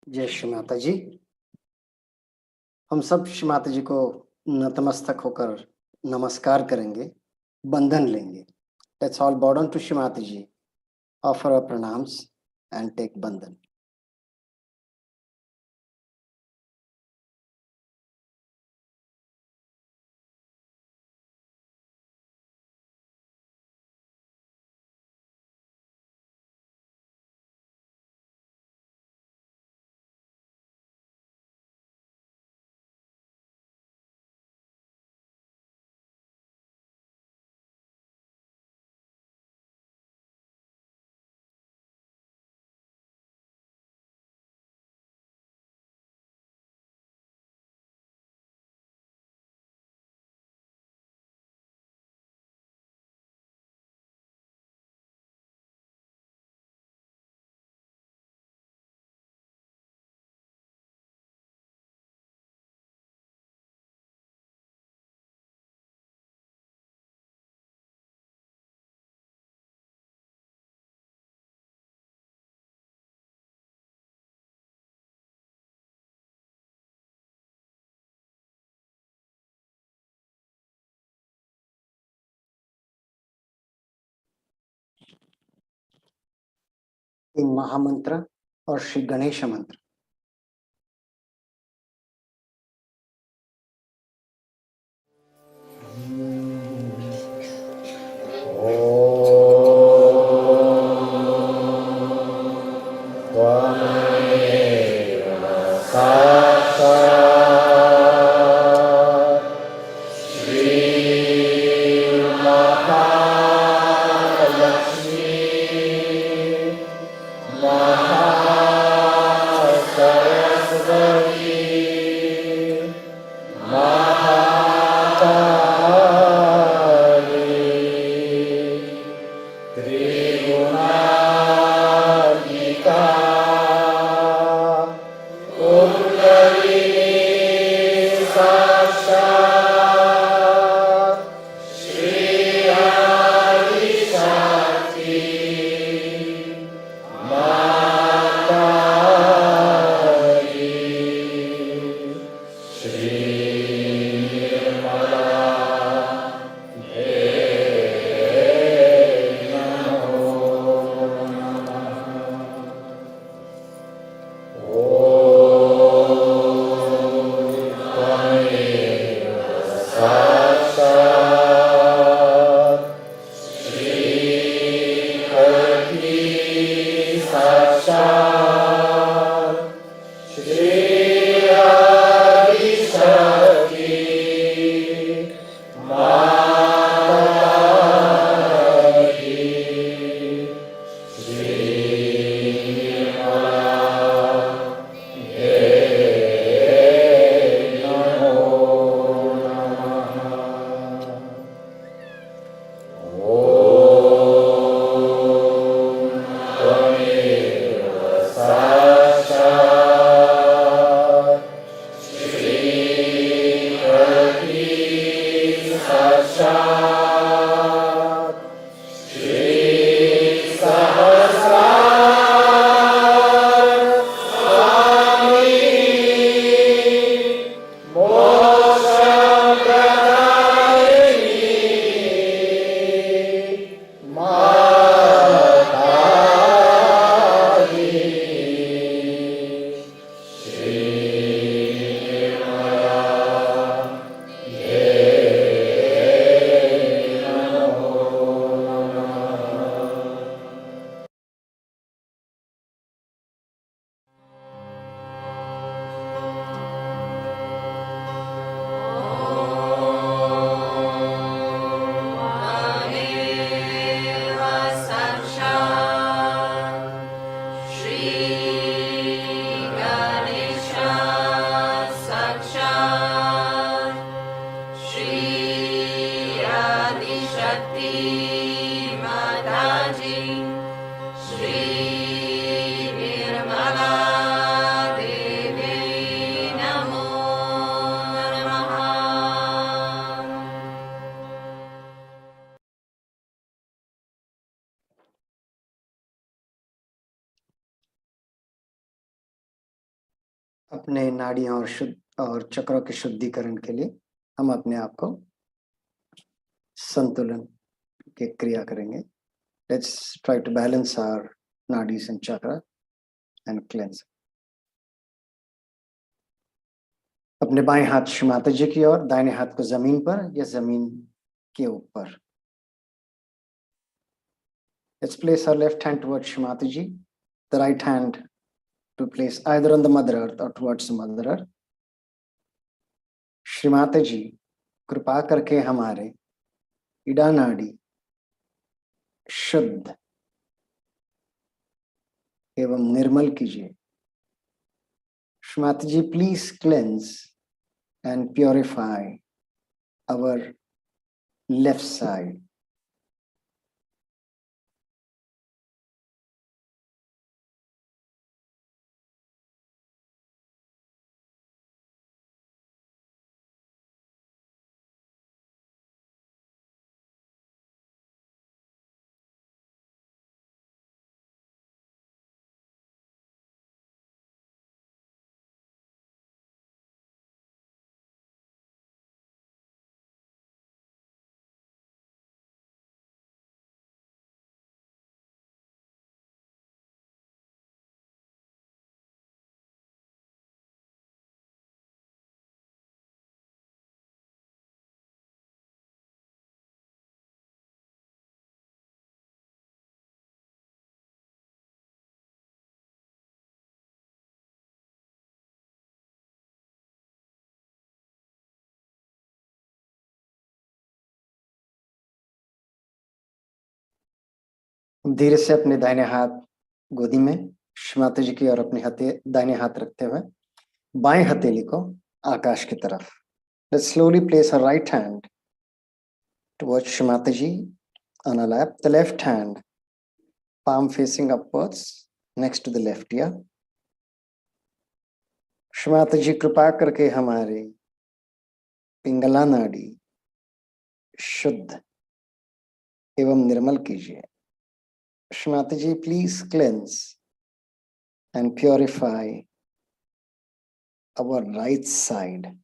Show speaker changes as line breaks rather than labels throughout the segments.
जय श्री माता जी। हम सब श्री माता जी को नतमस्तक होकर नमस्कार करेंगे, बंधन लेंगे। Let's all bow down to Shri Mata ji, offer our pranams and take बंधन। एक महामंत्र और श्री गणेश मंत्र। अपने नाड़ियों और चक्रों के शुद्धिकरण के लिए हम अपने आप को संतुलन की क्रिया करेंगे. Let's try to balance our nadis and chakra and cleanse. अपने बाएं हाथ श्री माता जी की ओर, दाहिने हाथ को जमीन पर या जमीन के ऊपर. Let's place our left hand towards Shri Mataji, the right hand to place either on the Mother Earth or towards the Mother Earth. Shri Mata जी, कृपा करके हमारे इड़ा नाड़ी शुद्ध एवं निर्मल कीजिए. श्री माता जी, please cleanse and purify our left side. धीरे से अपने दाहिने हाथ गोदी में श्री माता जी की और अपने दाहिने हाथ रखते हुए बाएं हथेली को आकाश की तरफ. Let's slowly place our right hand towards Shri Mataji on our lap. The left hand, palm facing upwards, next to the left ear. Shri Mataji, कृपा करके हमारे पिंगला नाड़ी शुद्ध एवं निर्मल कीजिए. Shri Mataji, please cleanse and purify our right side.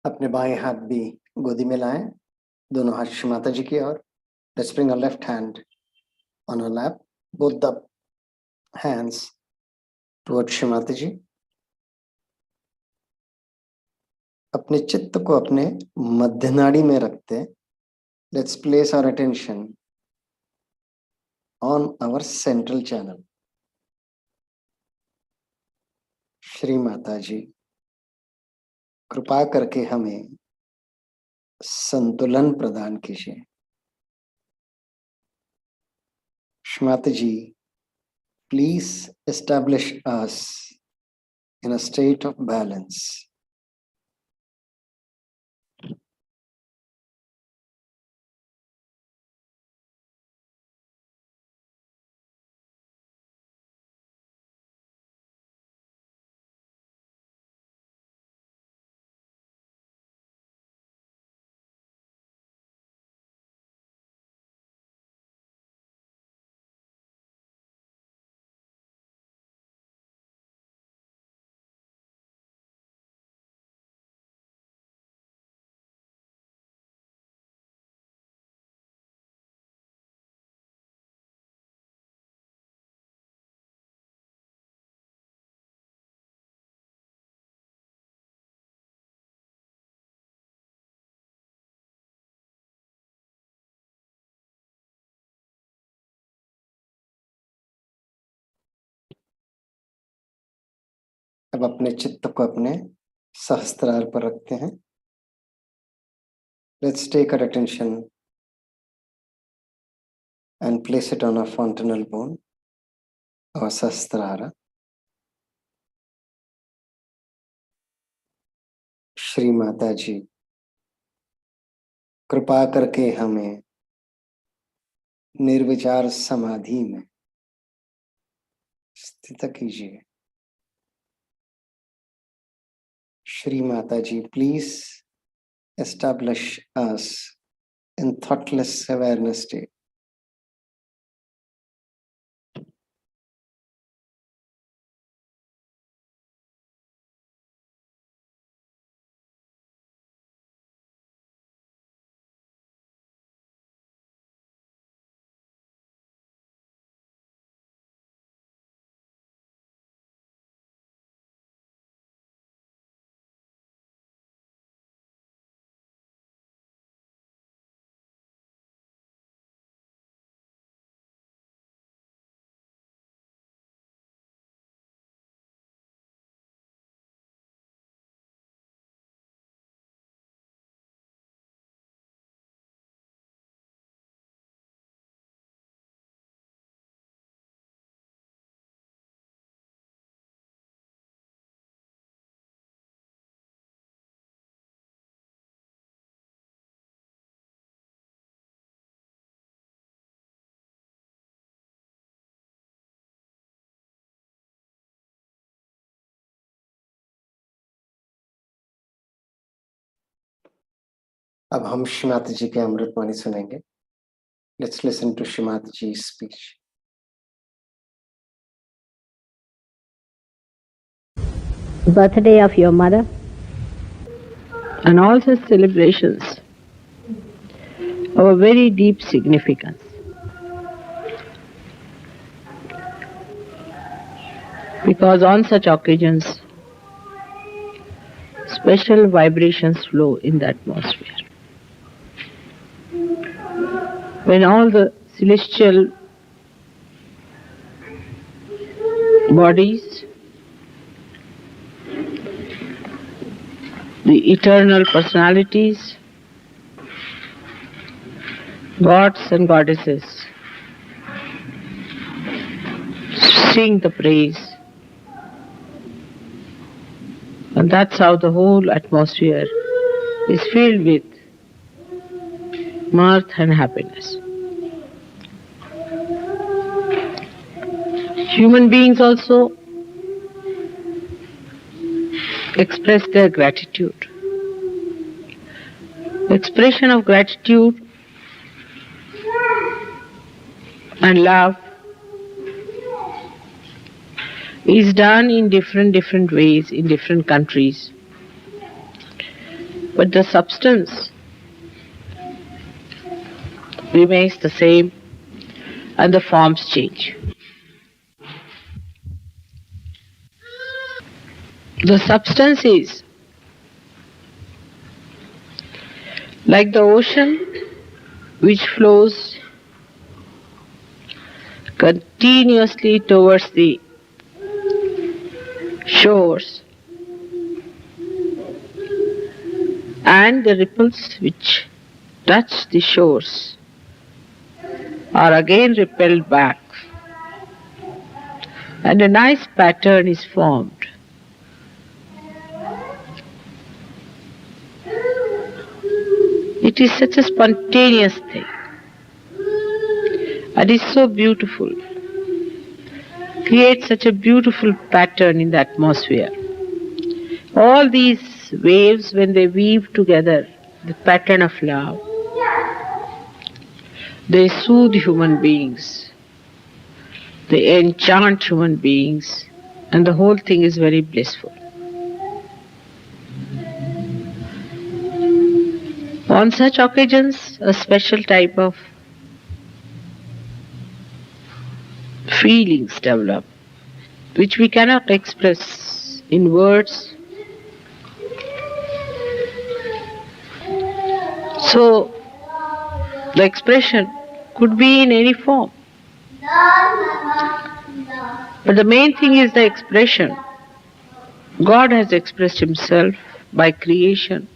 अपने बाएं हाथ भी गोदी में लाएं, दोनों हाथ श्री माता जी की ओर. Let's bring our left hand on our lap, both the hands towards Shri Mata Ji. अपने चित्त को अपने मध्य नाड़ी में रखते, let's place our attention on our central channel. Shri Mata जी, कृपा करके हमें संतुलन प्रदान कीजिए. श्री माता जी, please establish us in a state of balance. अब अपने चित्त को अपने सहस्त्रार पर रखते हैं. Let's take our attention and place it on our fontanel bone, our sahasrara. Shri Mata जी कृपा करके हमें निर्विचार समाधि में स्थित कीजिए. श्री माता जी, please establish us in thoughtless awareness state. अब हम श्रीमाता जी के अमृतवाणी सुनेंगे. Let's listen to Shrimati ji's speech.
Birthday of your mother and all such celebrations have a very deep significance. Because on such occasions, special vibrations flow in the atmosphere. When all the celestial bodies, the eternal personalities, gods and goddesses sing the praise, and that's how the whole atmosphere is filled with mirth and happiness. Human beings also express their gratitude. Expression of gratitude and love is done in different ways in different countries. But the substance remains the same and the forms change. The substance is like the ocean which flows continuously towards the shores, and the ripples which touch the shores are again repelled back, and a nice pattern is formed. It is such a spontaneous thing, and is so beautiful. Creates such a beautiful pattern in the atmosphere. All these waves, when they weave together the pattern of love, they soothe human beings, they enchant human beings, and the whole thing is very blissful. On such occasions, a special type of feelings develop, which we cannot express in words. So, the expression could be in any form. But the main thing is the expression. God has expressed himself by creation,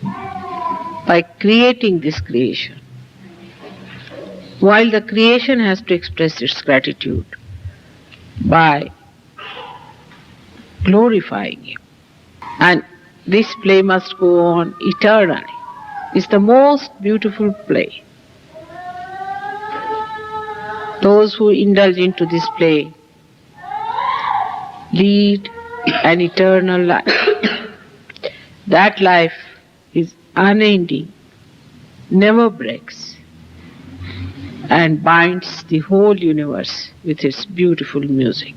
by creating this creation, while the creation has to express its gratitude by glorifying him. And this play must go on eternally. It's the most beautiful play. Those who indulge into this play lead an eternal life. That life is unending, never breaks, and binds the whole universe with its beautiful music.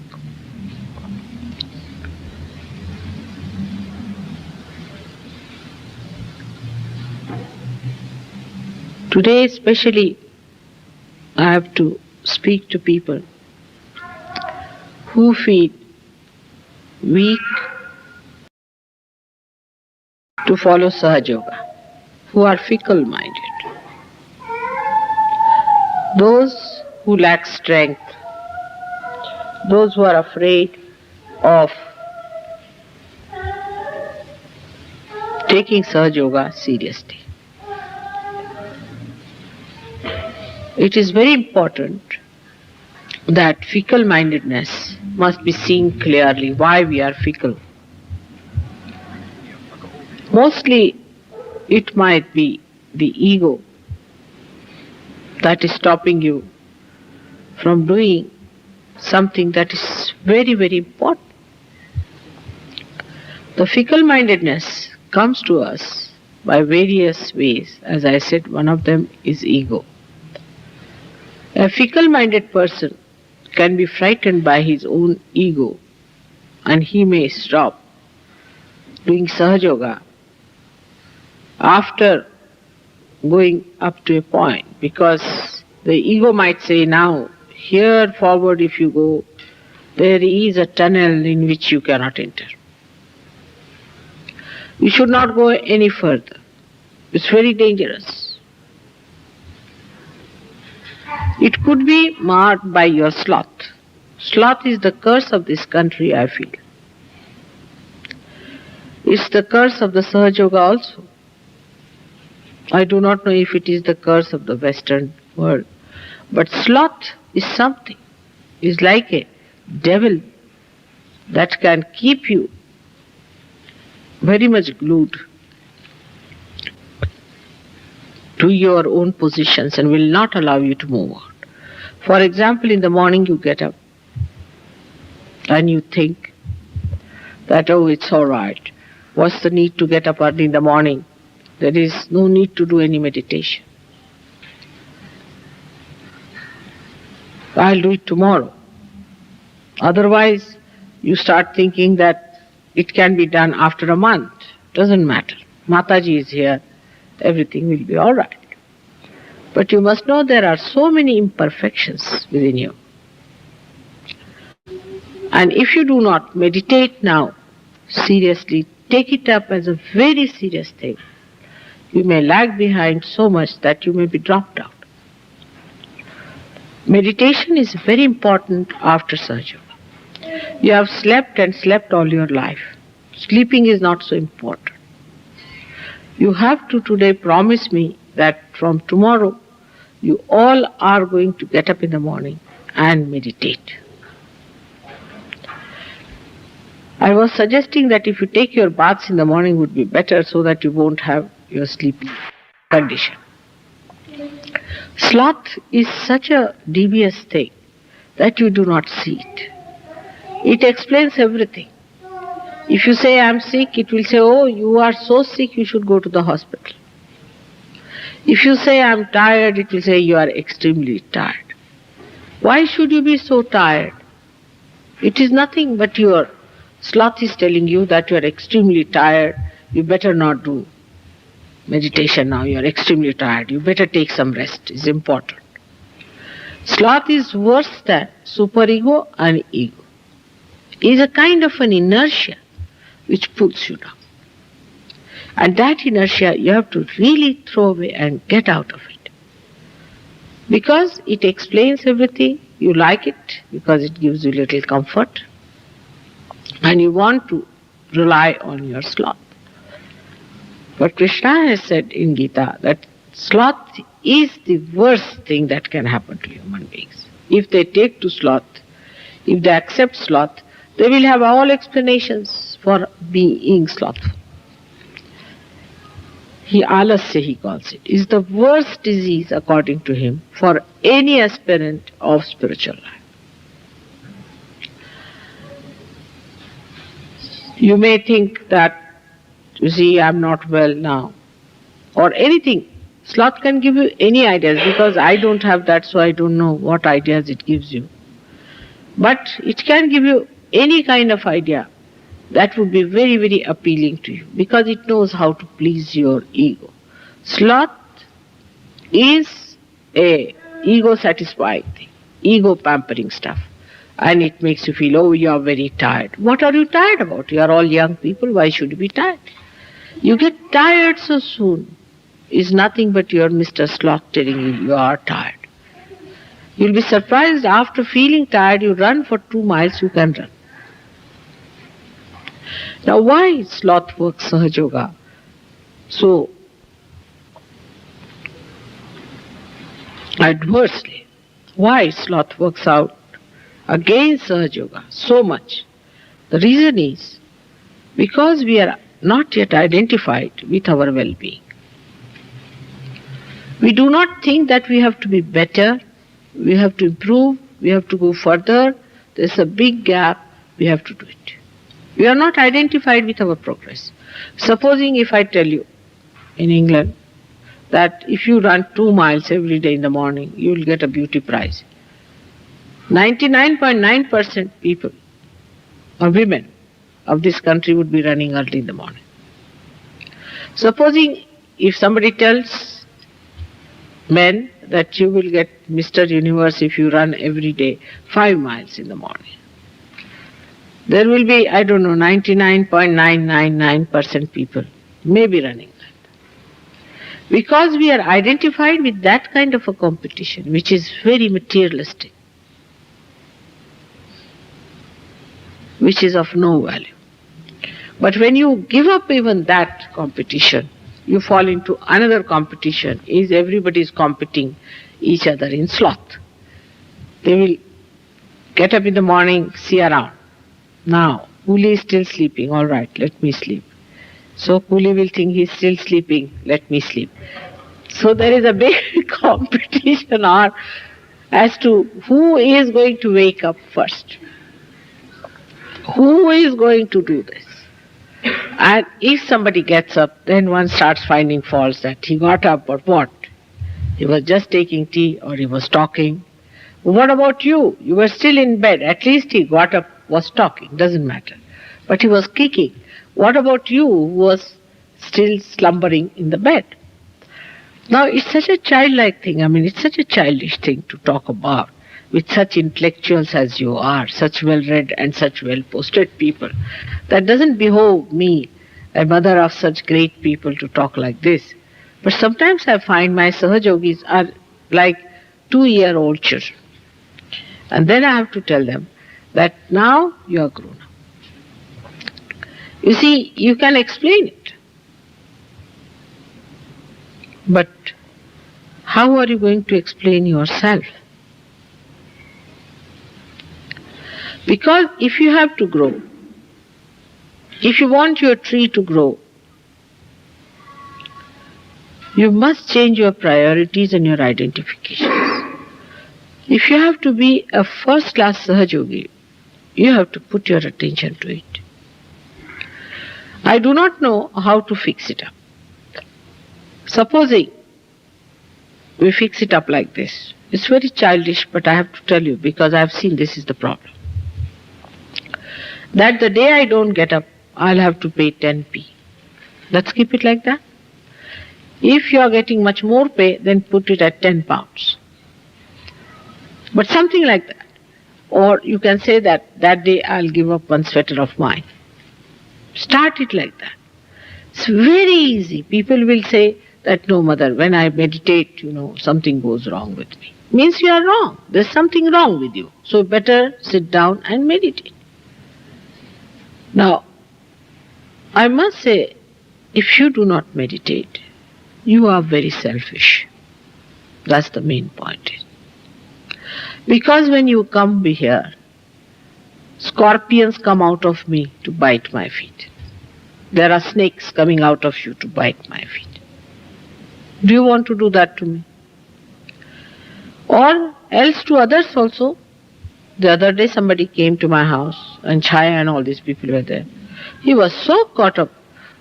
Today, especially, I have to speak to people who feel weak to follow Sahaja, who are fickle minded, those who lack strength, those who are afraid of taking Sahaja seriously. It is very important that fickle mindedness must be seen clearly why we are fickle. Mostly it might be the ego that is stopping you from doing something that is very, very important. The fickle mindedness comes to us by various ways. As I said, one of them is ego. A fickle minded person can be frightened by his own ego and he may stop doing Sahaja after going up to a point, because the ego might say, now here forward if you go, there is a tunnel in which you cannot enter. You should not go any further. It's very dangerous. It could be marked by your sloth. Sloth is the curse of this country, I feel. It's the curse of the Sahaja also. I do not know if it is the curse of the Western world. But sloth is something. It's like a devil that can keep you very much glued to your own positions and will not allow you to move on. For example, in the morning you get up and you think that, oh, it's all right. What's the need to get up early in the morning? There is no need to do any meditation. I'll do it tomorrow. Otherwise, you start thinking that it can be done after a month. Doesn't matter. Mataji is here. Everything will be all right. But you must know there are so many imperfections within you. And if you do not meditate now, seriously, take it up as a very serious thing, you may lag behind so much that you may be dropped out. Meditation is very important after Sahaja. You have slept and slept all your life. Sleeping is not so important. You have to today promise me that from tomorrow you all are going to get up in the morning and meditate. I was suggesting that if you take your baths in the morning would be better so that you won't have your sleepy condition. Sloth is such a devious thing that you do not see it. It explains everything. If you say, I am sick, it will say, oh, you are so sick, you should go to the hospital. If you say, I am tired, it will say, you are extremely tired. Why should you be so tired? It is nothing but your sloth is telling you that you are extremely tired, you better not do meditation now, you are extremely tired, you better take some rest, it's important. Sloth is worse than superego and ego. It is a kind of an inertia which pulls you down. And that inertia you have to really throw away and get out of it. Because it explains everything, you like it, because it gives you little comfort. and you want to rely on your sloth. But Krishna has said in Gita that sloth is the worst thing that can happen to human beings. If they take to sloth, if they accept sloth, they will have all explanations for being slothful. Alasya, he calls it, is the worst disease, according to him, for any aspirant of spiritual life. You may think that, you see, I'm not well now, or anything. Sloth can give you any ideas, because I don't have that, so I don't know what ideas it gives you. But it can give you any kind of idea that would be very, very appealing to you, because it knows how to please your ego. Sloth is a ego satisfying thing, ego pampering stuff. And it makes you feel, oh, you are very tired. What are you tired about? You are all young people, why should you be tired? You get tired so soon is nothing but your Mr. Sloth telling you are tired. You'll be surprised, after feeling tired, you run for 2 miles, you can run. Now, why sloth works Sahaja Yoga so adversely? Why sloth works out against Sahaja Yoga so much? The reason is because we are not yet identified with our well-being. We do not think that we have to be better, we have to improve, we have to go further. There's a big gap, we have to do it. We are not identified with our progress. Supposing if I tell you in England that if you run 2 miles every day in the morning, you will get a beauty prize. 99.9% people or women of this country would be running early in the morning. Supposing if somebody tells men that you will get Mr. Universe if you run every day 5 miles in the morning, there will be, 99.999% people may be running that. Because we are identified with that kind of a competition, which is very materialistic, which is of no value. But when you give up even that competition, you fall into another competition, is everybody is competing each other in sloth. They will get up in the morning, see around. Now, Coolie is still sleeping, all right, let me sleep. So Coolie will think he is still sleeping, let me sleep. So there is a big competition as to who is going to wake up first. Who is going to do this? And if somebody gets up, then one starts finding faults that he got up or what? He was just taking tea or he was talking. What about you? You were still in bed. At least he got up, was talking, doesn't matter. But he was kicking. What about you who was still slumbering in the bed? Now, it's such a childlike thing. It's such a childish thing to talk about with such intellectuals as you are, such well-read and such well-posted people. That doesn't behove me, a mother of such great people, to talk like this. But sometimes I find my Sahajogis are like 2-year-old children. And then I have to tell them that now you are grown up. You see, you can explain it. But how are you going to explain yourself? Because if you have to grow, if you want your tree to grow, you must change your priorities and your identifications. If you have to be a first-class Sahajogi, you have to put your attention to it. I do not know how to fix it up. Supposing we fix it up like this. It's very childish, but I have to tell you because I have seen this is the problem. That the day I don't get up, I'll have to pay 10p. Let's keep it like that. If you are getting much more pay, then put it at 10 pounds. But something like that. Or you can say that day I'll give up one sweater of mine. Start it like that. It's very easy. People will say that, no, mother, when I meditate, something goes wrong with me. Means you are wrong. There's something wrong with you. So better sit down and meditate. Now, I must say, if you do not meditate, you are very selfish. That's the main point. Because when you come here, scorpions come out of me to bite my feet. There are snakes coming out of you to bite my feet. Do you want to do that to me? Or else to others also. The other day somebody came to my house and Chaya and all these people were there. He was so caught up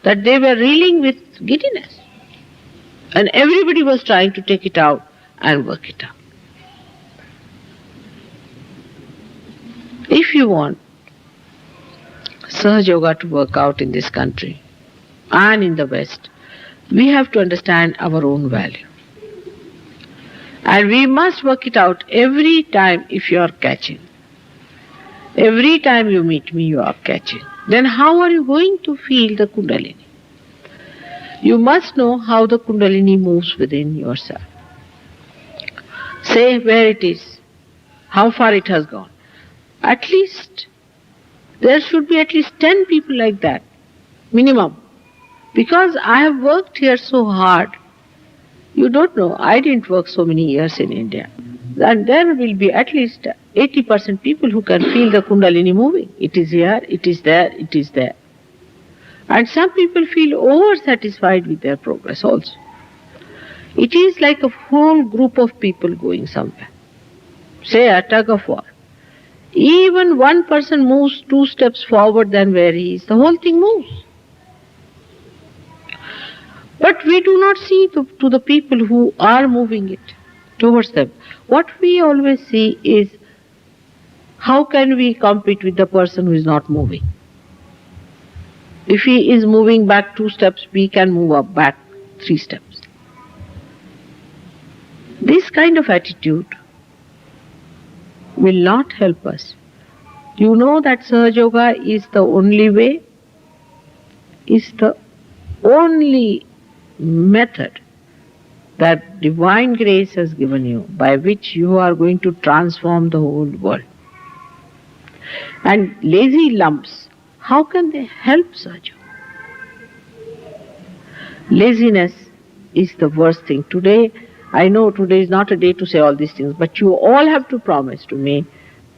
that they were reeling with giddiness. And everybody was trying to take it out and work it out. If you want Sahaja Yoga to work out in this country and in the West, we have to understand our own value. And we must work it out every time if you are catching. Every time you meet me, you are catching. Then how are you going to feel the Kundalini? You must know how the Kundalini moves within yourself. Say where it is, how far it has gone. At least, there should be at least 10 people like that, minimum. Because I have worked here so hard. You don't know, I didn't work so many years in India. And there will be at least 80% people who can feel the Kundalini moving. It is here, it is there, it is there. And some people feel over-satisfied with their progress also. It is like a whole group of people going somewhere. Say a tug of war. Even one person moves 2 steps forward than where he is, the whole thing moves. But we do not see to the people who are moving it towards them. What we always see is, how can we compete with the person who is not moving? If he is moving back 2 steps, we can move up back 3 steps. This kind of attitude will not help us. You know that Sahaja Yoga is the only way, is the only method that divine grace has given you, by which you are going to transform the whole world. And lazy lumps, how can they help Sahaja Yoga? Laziness is the worst thing. Today, I know today is not a day to say all these things, but you all have to promise to me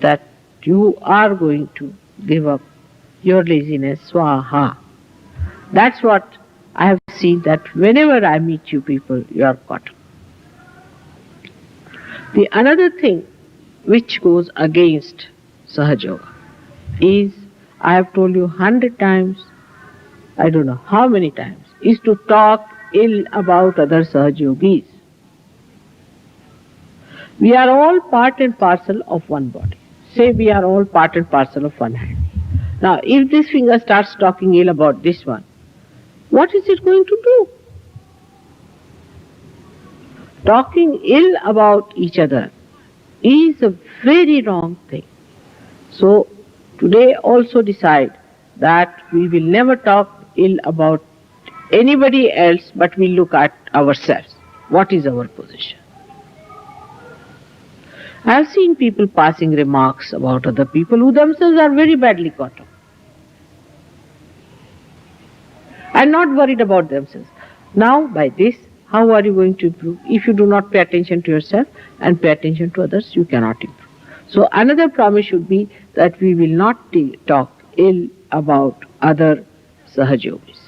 that you are going to give up your laziness, swaha. That's what I have seen, that whenever I meet you people, you are caught up. The another thing which goes against Sahaja Yoga is, I have told you 100 times, I don't know how many times, is to talk ill about other Sahaja Yogis. We are all part and parcel of one body. Say we are all part and parcel of one hand. Now, if this finger starts talking ill about this one, what is it going to do? Talking ill about each other is a very wrong thing. So, today also decide that we will never talk ill about anybody else, but we look at ourselves. What is our position? I have seen people passing remarks about other people who themselves are very badly caught up and not worried about themselves. Now, by this, how are you going to improve? If you do not pay attention to yourself and pay attention to others, you cannot improve. So, another promise should be that we will not talk ill about other Sahaja Yogis.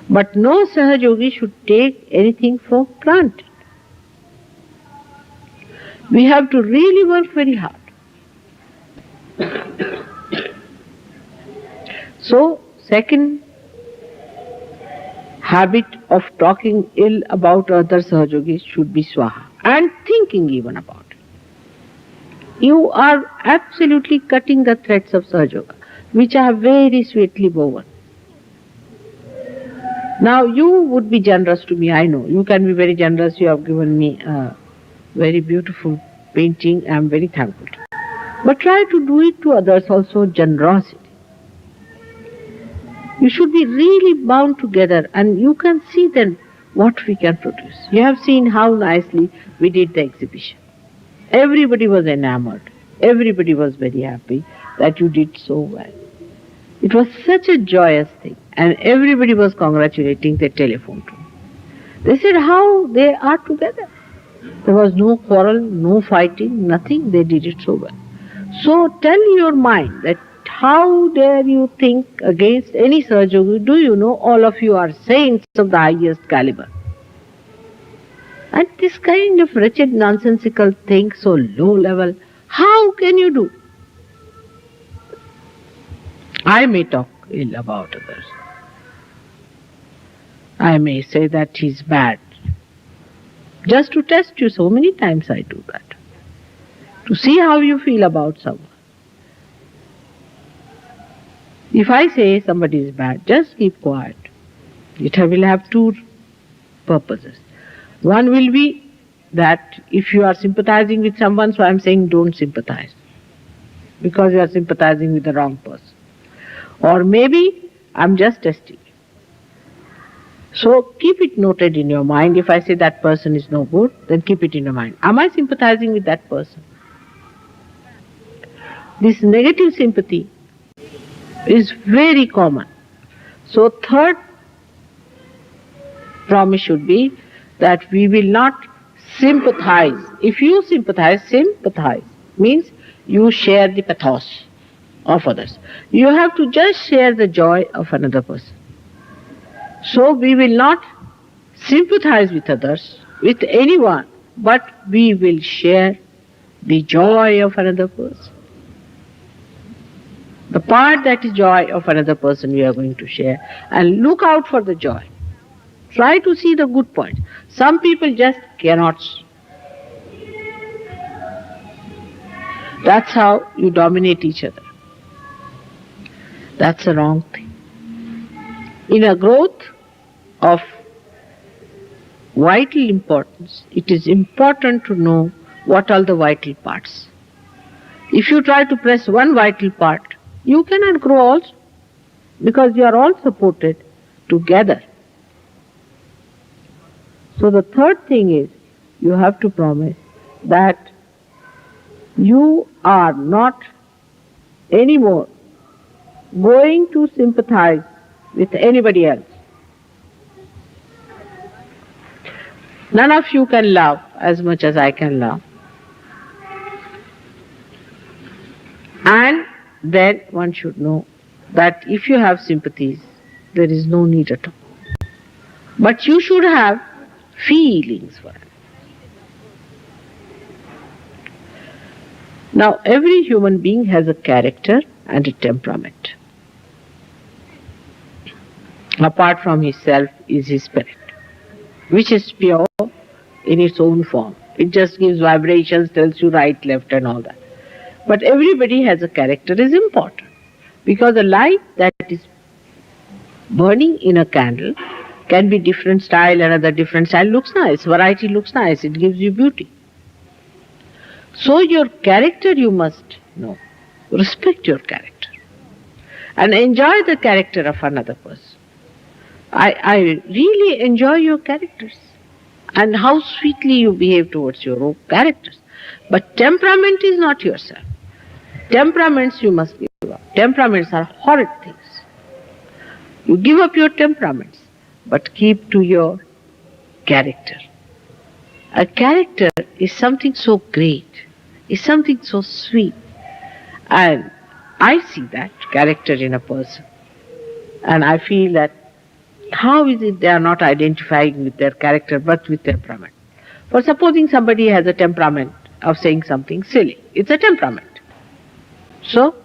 But no Sahaja Yogi should take anything for granted. We have to really work very hard. So, second habit of talking ill about other Sahaja Yogis should be swaha, and thinking even about it. You are absolutely cutting the threads of Sahaja Yoga, which are very sweetly woven. Now, you would be generous to me, I know. You can be very generous. You have given me a very beautiful painting. I am very thankful to you. But try to do it to others also, generosity. You should be really bound together, and you can see then what we can produce. You have seen how nicely we did the exhibition. Everybody was enamored. Everybody was very happy that you did so well. It was such a joyous thing, and everybody was congratulating the telephone to me. They said how they are together. There was no quarrel, no fighting, nothing. They did it so well. So tell your mind that how dare you think against any Sahaja? Do you know all of you are saints of the highest caliber? And this kind of wretched nonsensical thing, so low level, how can you do? I may talk ill about others. I may say that he's bad. Just to test you, so many times I do that. To see how you feel about someone. If I say somebody is bad, just keep quiet. It will have two purposes. One will be that if you are sympathizing with someone, so I am saying don't sympathize. Because you are sympathizing with the wrong person. Or maybe I am just testing you. So keep it noted in your mind. If I say that person is no good, then keep it in your mind. Am I sympathizing with that person? This negative sympathy is very common. So third promise should be that we will not sympathize. If you sympathize means you share the pathos of others. You have to just share the joy of another person. So we will not sympathize with others, with anyone, but we will share the joy of another person. The part that is joy of another person we are going to share, and look out for the joy. Try to see the good points. Some people just cannot. That's how you dominate each other. That's the wrong thing. In a growth of vital importance, it is important to know what are the vital parts. If you try to press one vital part, you cannot grow also, because you are all supported together. So the third thing is, you have to promise that you are not anymore going to sympathize with anybody else. None of you can love as much as I can love. And then one should know that if you have sympathies, there is no need at all. But you should have feelings for it. Now, every human being has a character and a temperament. Apart from his self is his spirit, which is pure in its own form. It just gives vibrations, tells you right, left and all that. But everybody has a character is important, because the light that is burning in a candle can be different style, another different style looks nice, variety looks nice, it gives you beauty. So your character you must know, respect your character and enjoy the character of another person. I really enjoy your characters and how sweetly you behave towards your own characters. But temperament is not yourself. Temperaments you must give up. Temperaments are horrid things. You give up your temperaments, but keep to your character. A character is something so great, is something so sweet. And I see that character in a person. And I feel that how is it they are not identifying with their character but with temperament? For supposing somebody has a temperament of saying something silly, it's a temperament. So,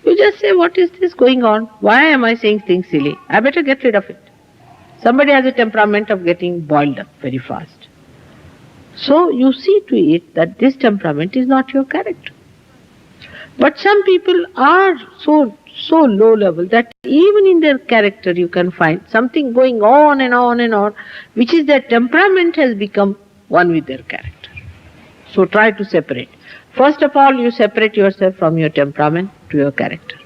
you just say, what is this going on? Why am I saying things silly? I better get rid of it. Somebody has a temperament of getting boiled up very fast. So, you see to it that this temperament is not your character. But some people are so low level that even in their character you can find something going on and on and on, which is their temperament has become one with their character. So try to separate. First of all, you separate yourself from your temperament to your character.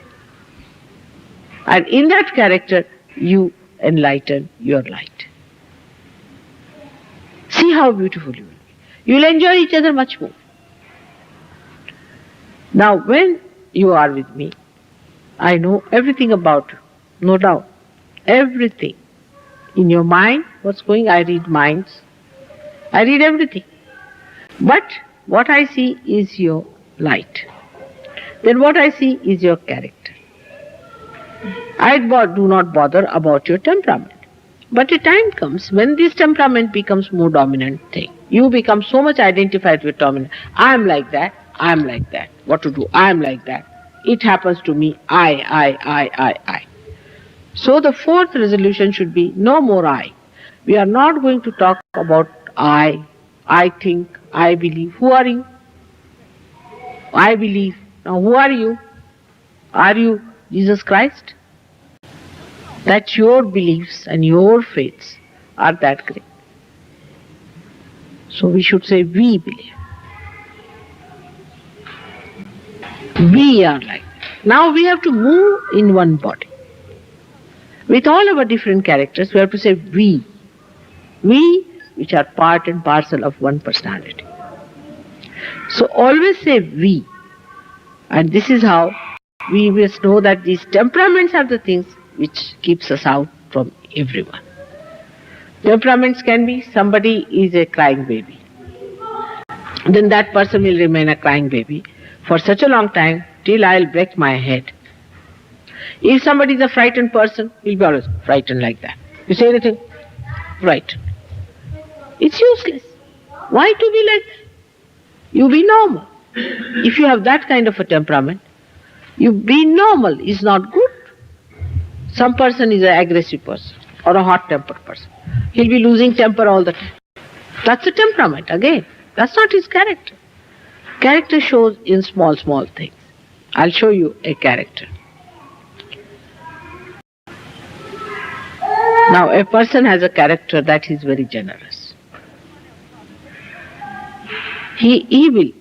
And in that character, you enlighten your light. See how beautiful you will be. You will enjoy each other much more. Now, when you are with me, I know everything about you, no doubt. Everything. In your mind, what's going, I read minds. I read everything. But what I see is your light. Then what I see is your character. Do not bother about your temperament. But a time comes when this temperament becomes more dominant thing. You become so much identified with dominant. I am like that. I am like that. What to do? I am like that. It happens to me. I. So the fourth resolution should be no more I. We are not going to talk about I think, I believe. Who are you? I believe. Now who are you? Are you Jesus Christ? That your beliefs and your faiths are that great. So we should say we believe. We are like that. Now we have to move in one body. With all our different characters, we have to say we. We, which are part and parcel of one personality. So always say we. And this is how we must know that these temperaments are the things which keeps us out from everyone. Temperaments can be somebody is a crying baby. Then that person will remain a crying baby for such a long time till I'll break my head. If somebody is a frightened person, he'll be always frightened like that. You say anything? Frightened. It's useless. Why to be like that? You be normal. If you have that kind of a temperament, you be normal is not good. Some person is an aggressive person or a hot-tempered person. He'll be losing temper all the time. That's a temperament again. That's not his character. Character shows in small, small things. I'll show you a character. Now, a person has a character that he's very generous. He will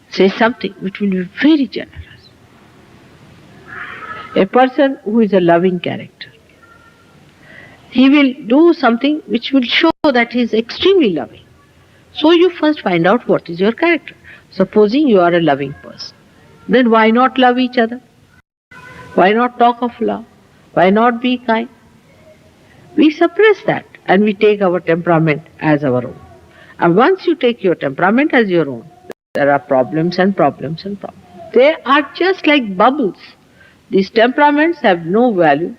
say something which will be very generous. A person who is a loving character, he will do something which will show that he is extremely loving. So you first find out what is your character. Supposing you are a loving person, then why not love each other? Why not talk of love? Why not be kind? We suppress that and we take our temperament as our own. And once you take your temperament as your own, there are problems and problems and problems. They are just like bubbles. These temperaments have no value,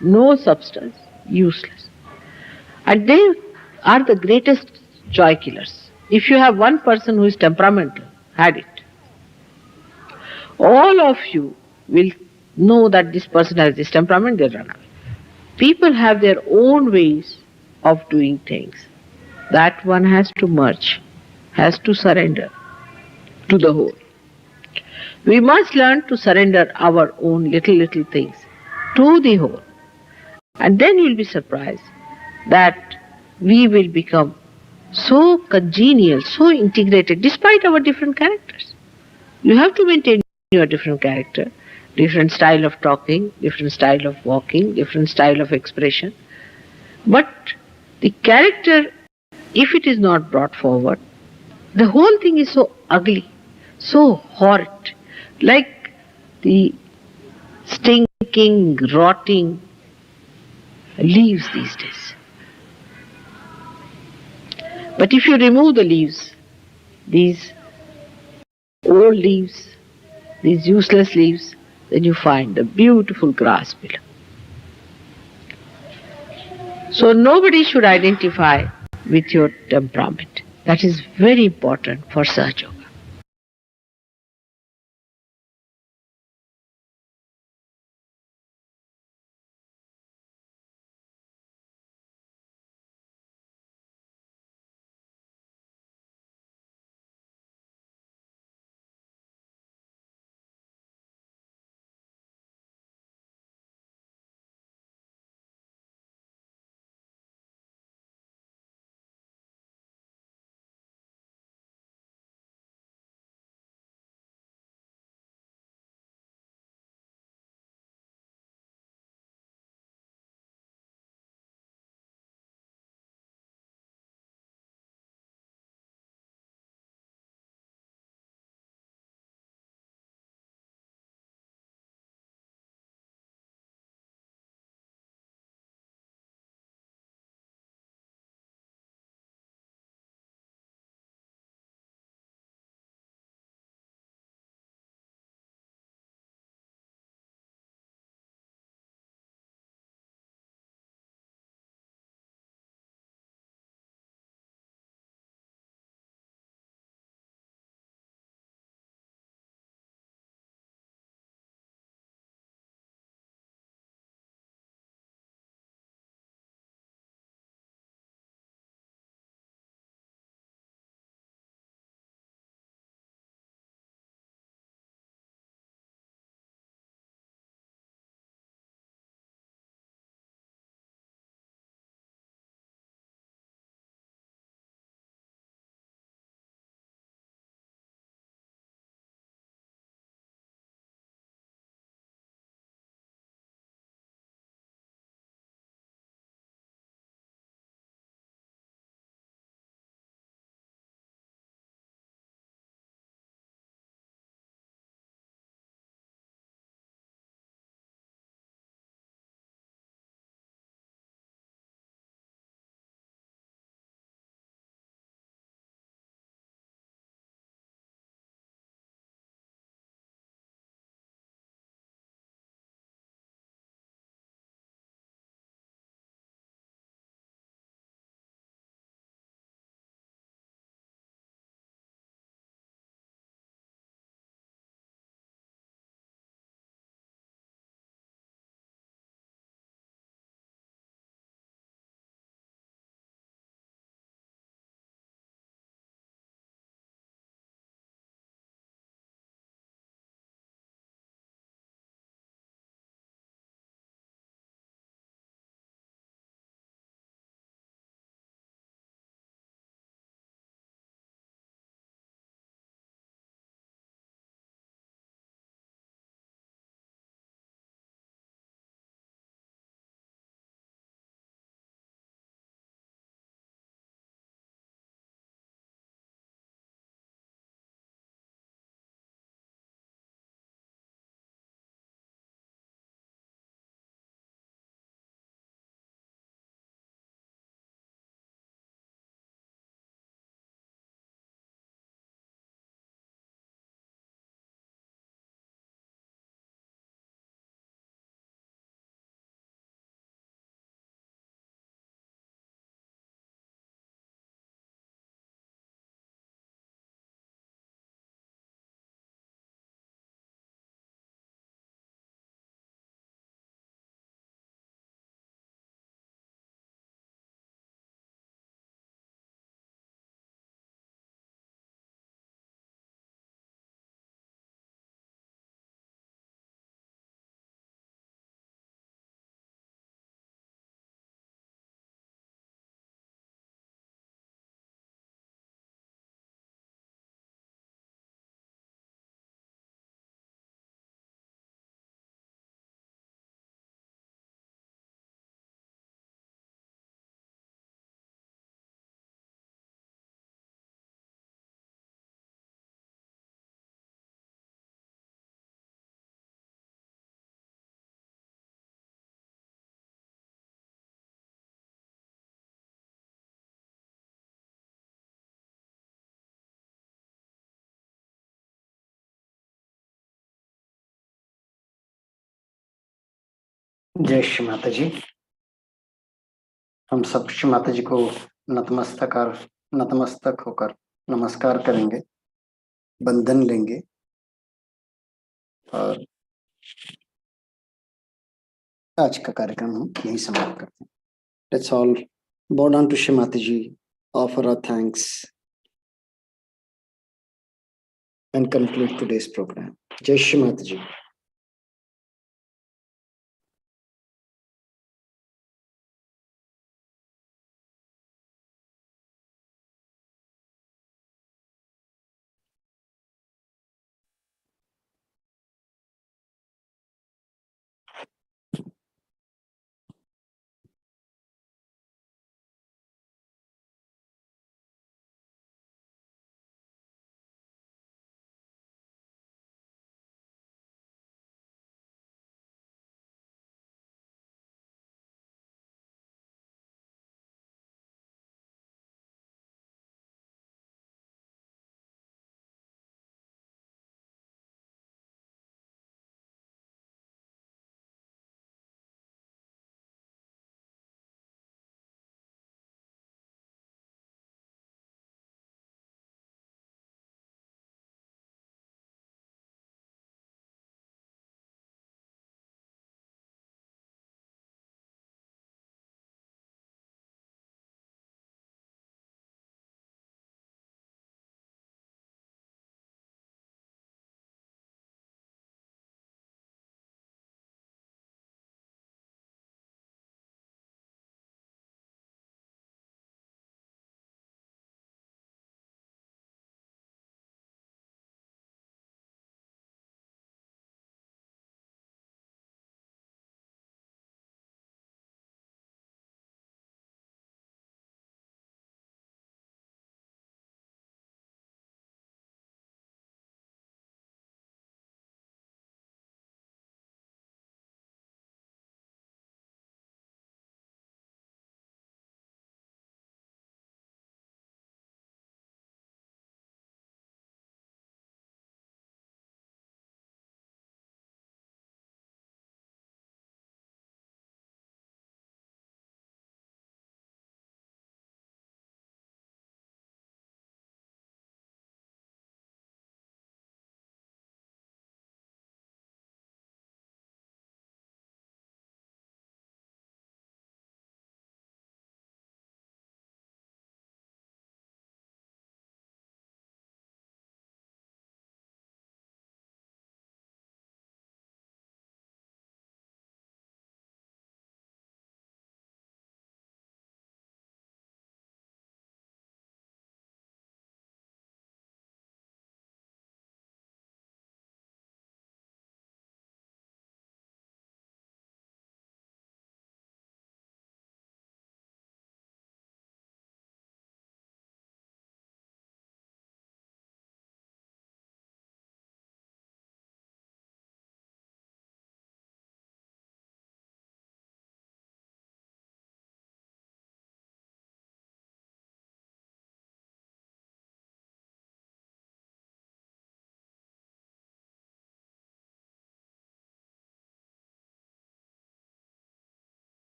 no substance, useless. And they are the greatest joy killers. If you have one person who is temperamental, had it, all of you will know that this person has this temperament, they'll run away. People have their own ways of doing things. That one has to merge, has to surrender to the whole. We must learn to surrender our own little things to the whole. And then you'll be surprised that we will become so congenial, so integrated, despite our different characters. You have to maintain your different character, different style of talking, different style of walking, different style of expression. But the character, if it is not brought forward, the whole thing is so ugly, so horrid, like the stinking, rotting leaves these days. But if you remove the leaves, these old leaves, these useless leaves, then you find the beautiful grass below. So nobody should identify with your temperament. That is very important for Sahaja.
जय श्री माता जी। हम सब श्री माता जी को नतमस्तक होकर नमस्कार करेंगे, बंधन लेंगे और आज का कार्यक्रम हम यही समाप्त करते हैं। Let's all bow down to Shri Mataji, offer our thanks and conclude today's program. Jai Shri Mataji.